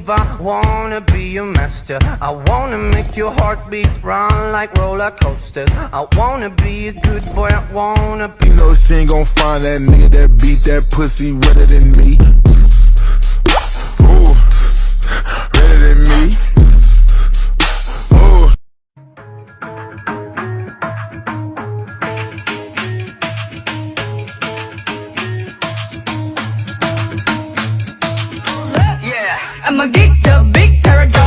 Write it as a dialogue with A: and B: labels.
A: groove, I wanna be your master. I wanna make your heartbeat run like roller coasters. I wanna be a good boy, I wanna be.
B: You know she ain't gon' find that nigga that beat that pussy redder than me. Ooh, redder than me. Ooh.
C: I'ma get the big paragon.